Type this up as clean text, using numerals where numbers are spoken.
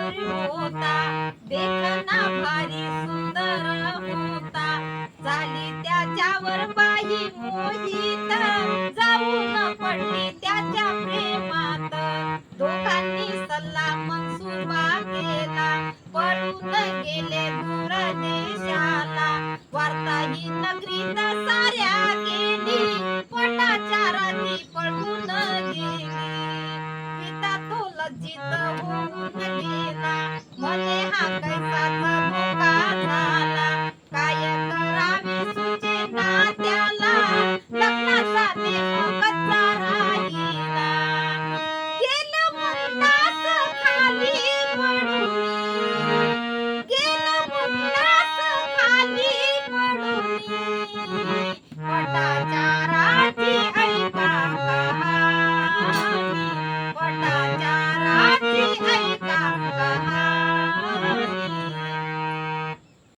सुंदर होता, देखना भारी सुंदर होता. झाली त्याच्यावर बाई मोहित, जाऊन पडली त्याच्या